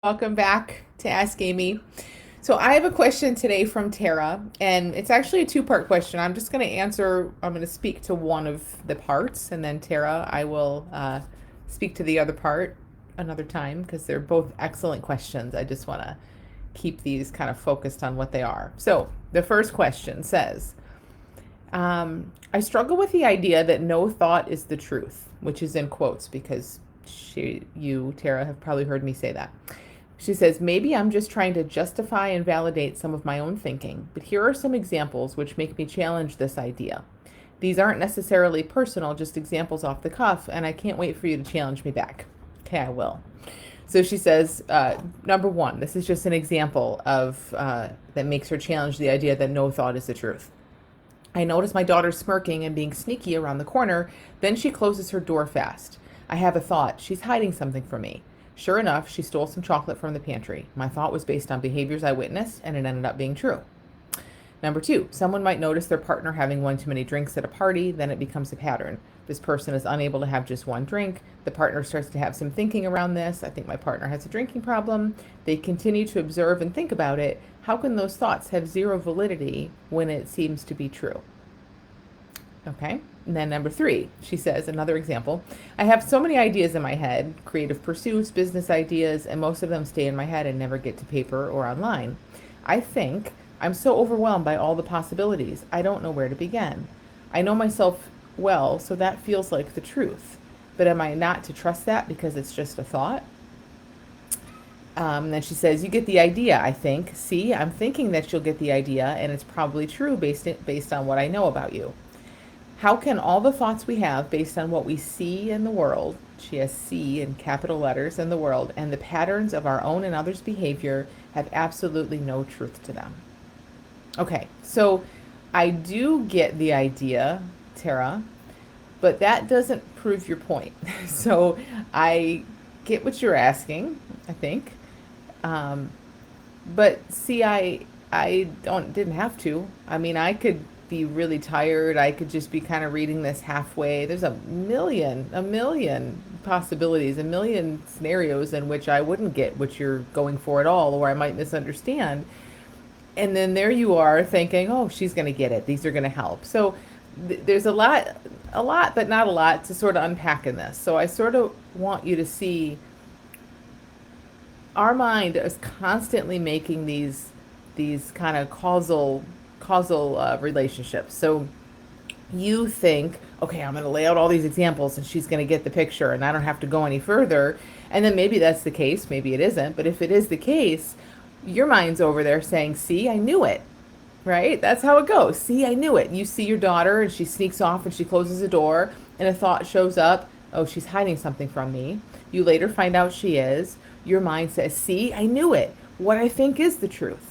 Welcome back to Ask Amy. So I have a question today from Tara, and it's actually a two-part question. I'm going to speak to one of the parts, and then Tara, I will speak to the other part another time because they're both excellent questions. I just want to keep these kind of focused on what they are. So the first question says, I struggle with the idea that no thought is the truth, which is in quotes because Tara, have probably heard me say that. She says, maybe I'm just trying to justify and validate some of my own thinking, but here are some examples which make me challenge this idea. These aren't necessarily personal, just examples off the cuff, and I can't wait for you to challenge me back. Okay, I will. So she says, number one, this is just an example of that makes her challenge the idea that no thought is the truth. I notice my daughter smirking and being sneaky around the corner, then she closes her door fast. I have a thought, she's hiding something from me. Sure enough, she stole some chocolate from the pantry. My thought was based on behaviors I witnessed, and it ended up being true. Number two, someone might notice their partner having one too many drinks at a party, then it becomes a pattern. This person is unable to have just one drink. The partner starts to have some thinking around this. I think my partner has a drinking problem. They continue to observe and think about it. How can those thoughts have zero validity when it seems to be true? Okay. And then number three, she says, another example, I have so many ideas in my head, creative pursuits, business ideas, and most of them stay in my head and never get to paper or online. I think I'm so overwhelmed by all the possibilities. I don't know where to begin. I know myself well, so that feels like the truth. But am I not to trust that because it's just a thought? Then she says, you get the idea, I think. See, I'm thinking that you'll get the idea, and it's probably true based on what I know about you. How can all the thoughts we have based on what we see in the world, she has see in capital letters in the world, and the patterns of our own and others' behavior have absolutely no truth to them? Okay, so I do get the idea, Tara, but that doesn't prove your point. So I get what you're asking, I think. Um, but see, I didn't have to. I mean, I could be really tired. I could just be kind of reading this halfway. There's a million possibilities, a million scenarios in which I wouldn't get what you're going for at all, or I might misunderstand. And then there you are thinking, oh, she's going to get it. These are going to help. So there's a lot, but not a lot to sort of unpack in this. So I sort of want you to see our mind is constantly making these kind of causal relationships. So you think, okay, I'm going to lay out all these examples and she's going to get the picture and I don't have to go any further. And then maybe that's the case, maybe it isn't. But if it is the case, your mind's over there saying, see, I knew it, right? That's how it goes. See, I knew it. You see your daughter and she sneaks off and she closes the door and a thought shows up, oh, she's hiding something from me. You later find out she is. Your mind says, see, I knew it. What I think is the truth.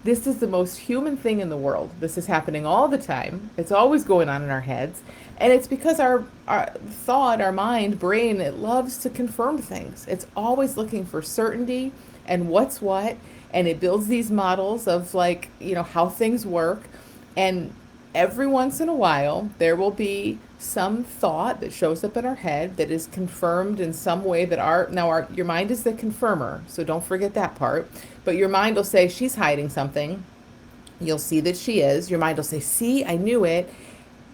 This is the most human thing in the world. This is happening all the time. It's always going on in our heads. And it's because our thought, our mind, brain, it loves to confirm things. It's always looking for certainty and what's what. And it builds these models of like, how things work. And every once in a while, there will be some thought that shows up in our head that is confirmed in some way that your mind is the confirmer. So don't forget that part. But your mind will say she's hiding something. You'll see that she is. Your mind will say, see, I knew it.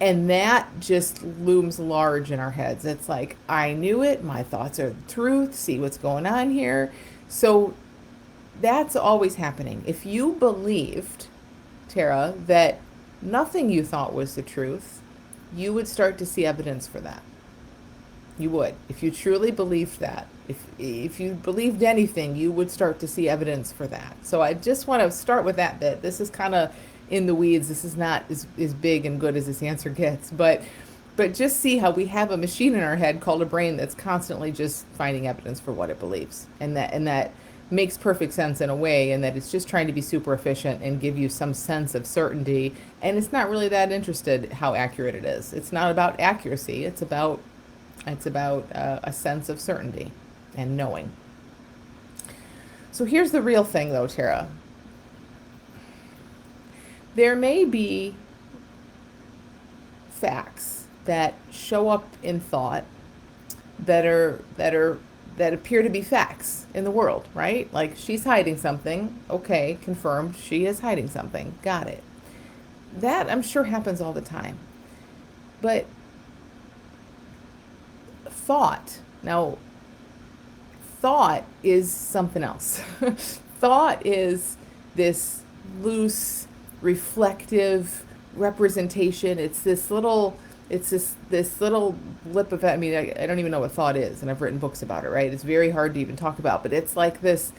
And that just looms large in our heads. It's like, I knew it. My thoughts are the truth. See what's going on here. So that's always happening. If you believed, Tara, that nothing you thought was the truth, you would start to see evidence for that. You would. If you truly believed that, if you believed anything, you would start to see evidence for that. So I just want to start with that bit. This is kind of in the weeds. This is not as big and good as this answer gets, but just see how we have a machine in our head called a brain that's constantly just finding evidence for what it believes. And that makes perfect sense in a way, and that it's just trying to be super efficient and give you some sense of certainty, and it's not really that interested how accurate it is. It's not about accuracy. It's about a sense of certainty and knowing. So here's the real thing though, Tara. There may be facts that show up in thought that are that appear to be facts in the world, right? Like she's hiding something. Okay, confirmed. She is hiding something. Got it. That I'm sure happens all the time. But thought, now, thought is something else. Thought is this loose, reflective representation. It's this little blip of, I mean, I don't even know what thought is, and I've written books about it, right? It's very hard to even talk about, but it's like this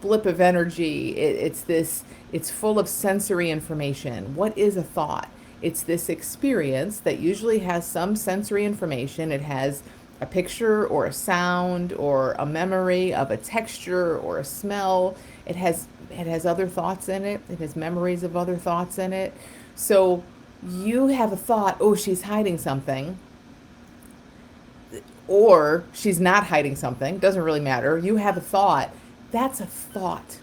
blip of energy. It's full of sensory information. What is a thought? It's this experience that usually has some sensory information. It has a picture or a sound or a memory of a texture or a smell. It has other thoughts in it. It has memories of other thoughts in it. So you have a thought, oh, she's hiding something, or she's not hiding something, doesn't really matter. You have a thought. That's a thought.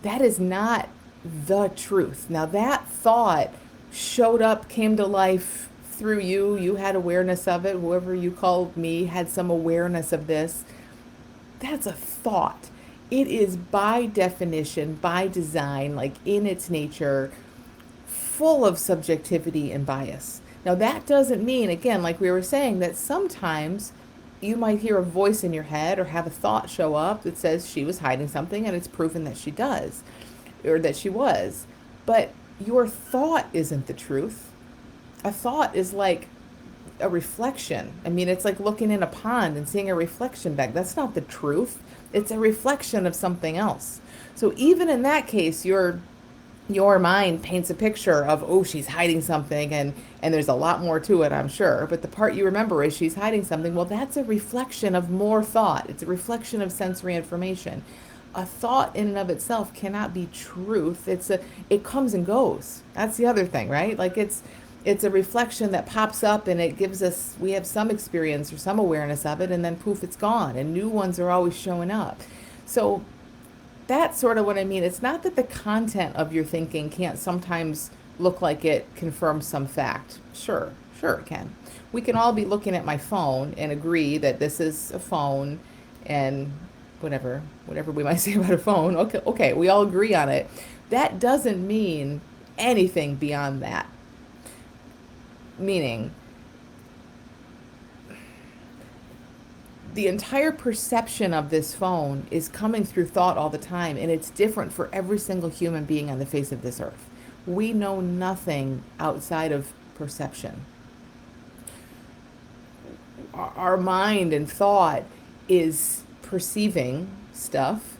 That is not the truth. Now, that thought showed up, came to life through you. You had awareness of it. Whoever you called me had some awareness of this. That's a thought. It is by definition, by design, like in its nature, full of subjectivity and bias. Now, that doesn't mean, again, like we were saying, that sometimes you might hear a voice in your head or have a thought show up that says she was hiding something, and it's proven that she does, or that she was. But your thought isn't the truth. A thought is like a reflection. I mean, it's like looking in a pond and seeing a reflection back. That's not the truth. It's a reflection of something else. So even in that case, your mind paints a picture of, oh, she's hiding something, and there's a lot more to it, I'm sure, but the part you remember is she's hiding something. Well, that's a reflection of more thought. It's a reflection of sensory information. A thought in and of itself cannot be truth. It comes and goes. That's the other thing, right? Like it's a reflection that pops up, and it gives us, we have some experience or some awareness of it, and then poof, it's gone, and new ones are always showing up. So that's sort of what I mean. It's not that the content of your thinking can't sometimes look like it confirms some fact. Sure, sure it can. We can all be looking at my phone and agree that this is a phone, and whatever we might say about a phone. Okay, we all agree on it. That doesn't mean anything beyond that. Meaning, the entire perception of this phone is coming through thought all the time, and it's different for every single human being on the face of this earth. We know nothing outside of perception. Our mind and thought is perceiving stuff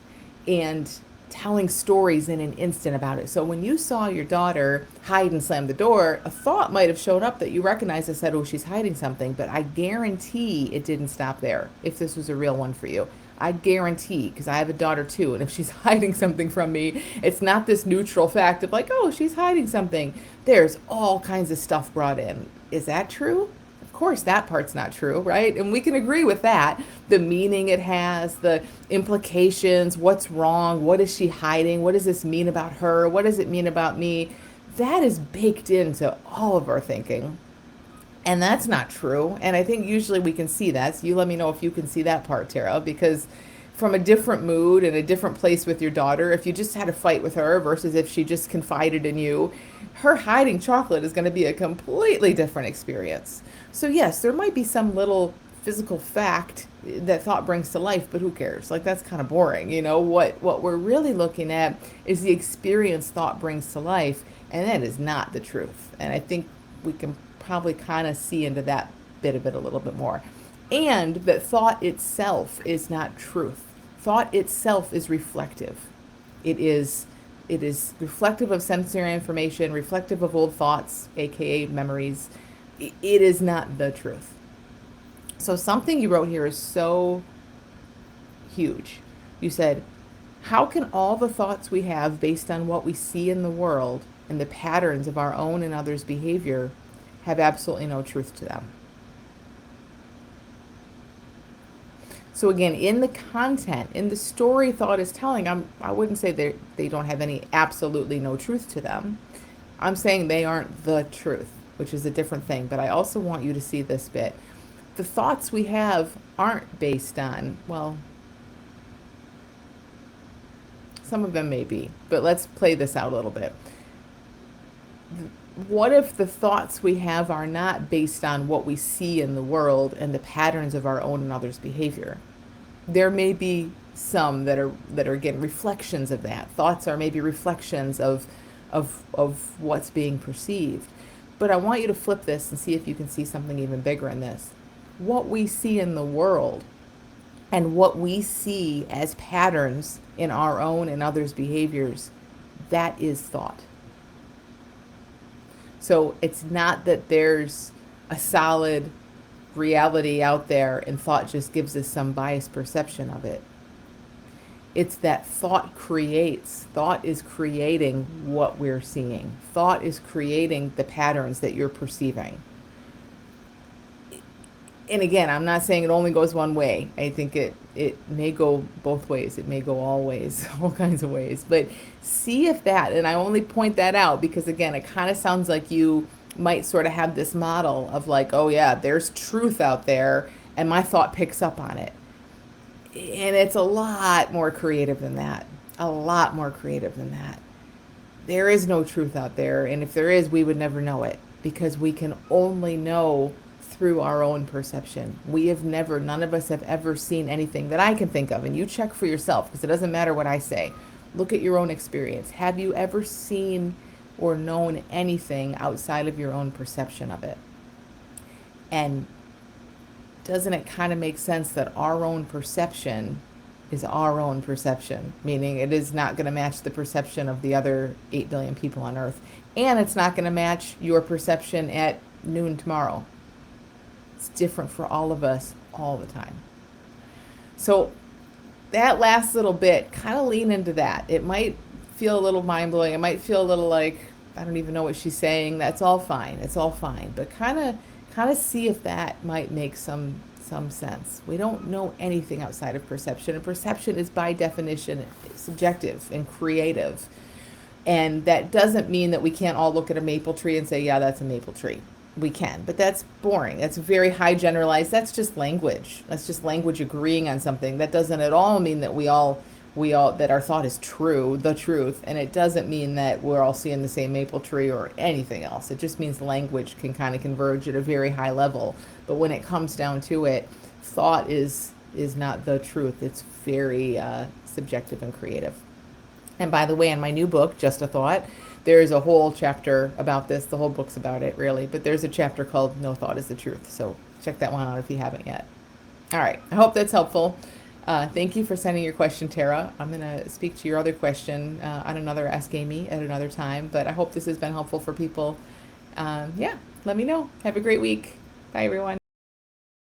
and telling stories in an instant about it. So when you saw your daughter hide and slam the door, a thought might have showed up that you recognized and said, oh, she's hiding something, but I guarantee it didn't stop there if this was a real one for you. I guarantee, because I have a daughter too, and if she's hiding something from me, it's not this neutral fact of like, oh, she's hiding something. There's all kinds of stuff brought in. Is that true? Of course, that part's not true, right? And we can agree with that. The meaning it has, the implications, what's wrong, what is she hiding, what does this mean about her, what does it mean about me? That is baked into all of our thinking. And that's not true. And I think usually we can see that. So you let me know if you can see that part, Tara, because from a different mood and a different place with your daughter, if you just had a fight with her versus if she just confided in you, her hiding chocolate is going to be a completely different experience. So yes, there might be some little physical fact that thought brings to life, but who cares? Like that's kind of boring. What we're really looking at is the experience thought brings to life, and that is not the truth. And I think we can probably kind of see into that bit of it a little bit more. And that thought itself is not truth. Thought itself is reflective. It is reflective of sensory information, reflective of old thoughts, aka memories. It is not the truth. So something you wrote here is so huge. You said, how can all the thoughts we have based on what we see in the world and the patterns of our own and others' behavior have absolutely no truth to them? So again, in the content, in the story thought is telling, I wouldn't say they don't have any absolutely no truth to them. I'm saying they aren't the truth, which is a different thing. But I also want you to see this bit. The thoughts we have aren't based on, well, Some of them may be, but let's play this out a little bit. What if the thoughts we have are not based on what we see in the world and the patterns of our own and others' behavior? There may be some that are again reflections of that. Thoughts are maybe reflections of what's being perceived. But I want you to flip this and see if you can see something even bigger in this. What we see in the world and what we see as patterns in our own and others' behaviors, that is thought. So it's not that there's a solid reality out there and thought just gives us some biased perception of it. It's that thought creates. Thought is creating what we're seeing. Thought is creating the patterns that you're perceiving. And again, I'm not saying it only goes one way. I think it may go both ways. It may go all ways, all kinds of ways. But see if that, and I only point that out because again, it kind of sounds like you might sort of have this model of like, oh yeah, there's truth out there and my thought picks up on it. And it's a lot more creative than that. A lot more creative than that. There is no truth out there. And if there is, we would never know it because we can only know through our own perception. We have never, none of us have ever seen anything that I can think of. And you check for yourself because it doesn't matter what I say. Look at your own experience. Have you ever seen or known anything outside of your own perception of it? And doesn't it kind of make sense that our own perception is our own perception, meaning it is not going to match the perception of the other 8 billion people on Earth, and it's not going to match your perception at noon tomorrow. It's different for all of us all the time. So that last little bit, kind of lean into that. It might feel a little mind-blowing. It might feel a little like, I don't even know what she's saying. That's all fine. It's all fine. But kind of see if that might make some sense. We don't know anything outside of perception, and perception is by definition subjective and creative. And that doesn't mean that we can't all look at a maple tree and say, yeah, that's a maple tree. We can, but that's boring. That's very high generalized. That's just language. That's just language agreeing on something. That doesn't at all mean that we all that our thought is true, the truth, and it doesn't mean that we're all seeing the same maple tree or anything else. It just means language can kind of converge at a very high level. But when it comes down to it, thought is not the truth. It's very subjective and creative. And by the way, in my new book, Just a Thought, there's a whole chapter about this. The whole book's about it, really. But there's a chapter called No Thought is the Truth. So check that one out if you haven't yet. All right. I hope that's helpful. Thank you for sending your question, Tara. I'm going to speak to your other question on another Ask Amy at another time. But I hope this has been helpful for people. Yeah, let me know. Have a great week. Bye, everyone.